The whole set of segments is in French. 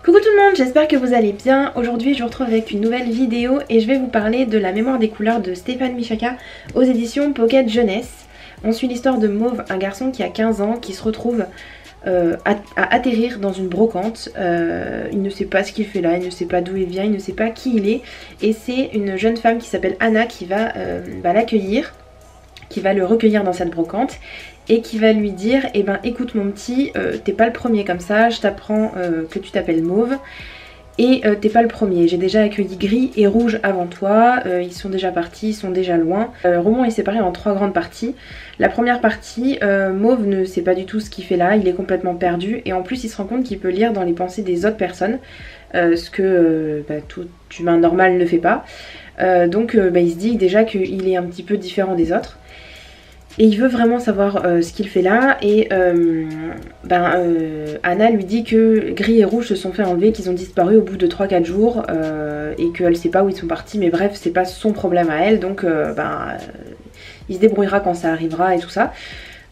Coucou tout le monde, j'espère que vous allez bien. Aujourd'hui je vous retrouve avec une nouvelle vidéo et je vais vous parler de La mémoire des couleurs de Stéphane Michaka aux éditions Pocket Jeunesse. On suit l'histoire de Mauve, un garçon qui a 15 ans qui se retrouve à atterrir dans une brocante. Il ne sait pas ce qu'il fait là, il ne sait pas d'où il vient, il ne sait pas qui il est. Et c'est une jeune femme qui s'appelle Anna qui va l'accueillir, qui va le recueillir dans cette brocante et qui va lui dire eh ben écoute mon petit, t'es pas le premier comme ça, je t'apprends que tu t'appelles Mauve et t'es pas le premier, j'ai déjà accueilli Gris et Rouge avant toi, ils sont déjà partis, ils sont déjà loin. Le roman est séparé en 3 grandes parties. La première partie, Mauve ne sait pas du tout ce qu'il fait là, il est complètement perdu et en plus il se rend compte qu'il peut lire dans les pensées des autres personnes, ce que tout humain normal ne fait pas. Donc il se dit déjà qu'il est un petit peu différent des autres. Et il veut vraiment savoir ce qu'il fait là et Anna lui dit que Gris et Rouge se sont fait enlever, qu'ils ont disparu au bout de 3-4 jours et qu'elle sait pas où ils sont partis, mais bref c'est pas son problème à elle, donc il se débrouillera quand ça arrivera et tout ça.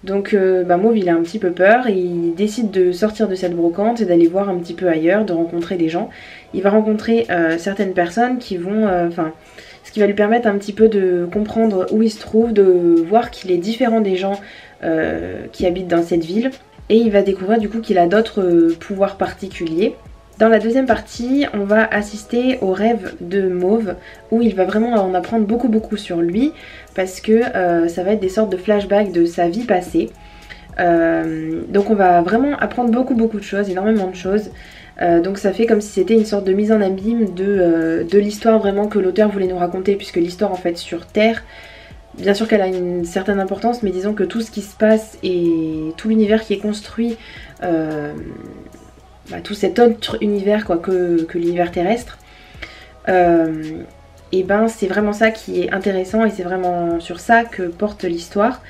Donc Mauve il a un petit peu peur et il décide de sortir de cette brocante et d'aller voir un petit peu ailleurs, de rencontrer des gens. Il va rencontrer certaines personnes qui vont... ce qui va lui permettre un petit peu de comprendre où il se trouve, de voir qu'il est différent des gens qui habitent dans cette ville. Et il va découvrir du coup qu'il a d'autres pouvoirs particuliers. Dans la deuxième partie, on va assister au rêve de Mauve, où il va vraiment en apprendre beaucoup sur lui, parce que ça va être des sortes de flashbacks de sa vie passée. Donc on va vraiment apprendre beaucoup de choses, énormément de choses. Donc ça fait comme si c'était une sorte de mise en abîme de l'histoire vraiment que l'auteur voulait nous raconter, puisque l'histoire en fait sur Terre, bien sûr qu'elle a une certaine importance, mais disons que tout ce qui se passe et tout l'univers qui est construit, tout cet autre univers quoi, que l'univers terrestre, et c'est vraiment ça qui est intéressant et c'est vraiment sur ça que porte l'histoire.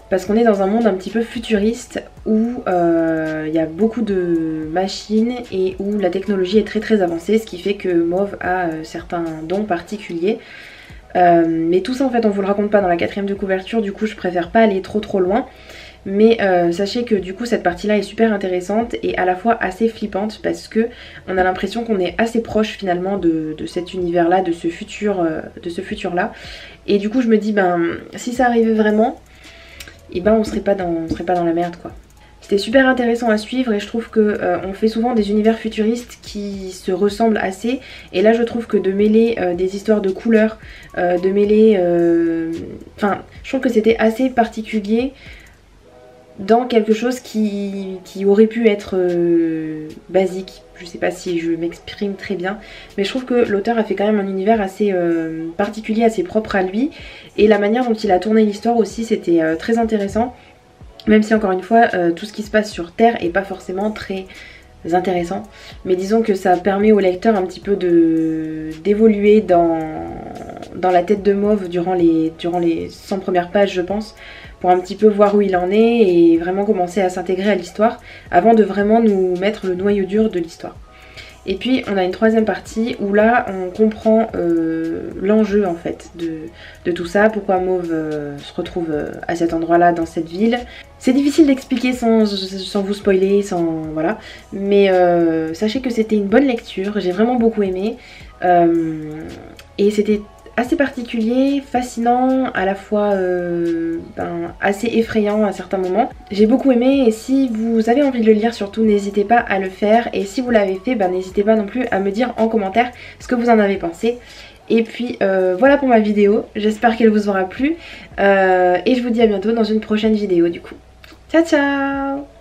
Parce qu'on est dans un monde un petit peu futuriste où il y a beaucoup de machines et où la technologie est très avancée, ce qui fait que Mauve a certains dons particuliers. Mais tout ça en fait on vous le raconte pas dans la 4ème de couverture, du coup je préfère pas aller trop loin. Mais sachez que du coup cette partie là est super intéressante et à la fois assez flippante, parce que on a l'impression qu'on est assez proche finalement de cet univers là, de ce futur là. Et du coup je me dis si ça arrivait vraiment, et on serait pas dans la merde quoi. C'était super intéressant à suivre et je trouve que on fait souvent des univers futuristes qui se ressemblent assez, et là je trouve que de mêler des histoires de couleurs, de mêler... je trouve que c'était assez particulier dans quelque chose qui aurait pu être basique. Je sais pas si je m'exprime très bien, mais je trouve que l'auteur a fait quand même un univers assez particulier, assez propre à lui, et la manière dont il a tourné l'histoire aussi c'était très intéressant, même si encore une fois tout ce qui se passe sur Terre est pas forcément très intéressant, mais disons que ça permet au lecteur un petit peu d'évoluer dans la tête de Mauve durant les 100 premières pages je pense, pour un petit peu voir où il en est et vraiment commencer à s'intégrer à l'histoire avant de vraiment nous mettre le noyau dur de l'histoire. Et puis on a une 3ème partie où là on comprend l'enjeu en fait de tout ça, pourquoi Mauve se retrouve à cet endroit là dans cette ville. C'est difficile d'expliquer sans vous spoiler, voilà, mais sachez que c'était une bonne lecture, j'ai vraiment beaucoup aimé et c'était assez particulier, fascinant, à la fois assez effrayant à certains moments. J'ai beaucoup aimé et si vous avez envie de le lire surtout n'hésitez pas à le faire, et si vous l'avez fait n'hésitez pas non plus à me dire en commentaire ce que vous en avez pensé. Et puis voilà pour ma vidéo, j'espère qu'elle vous aura plu et je vous dis à bientôt dans une prochaine vidéo du coup. Ciao ciao.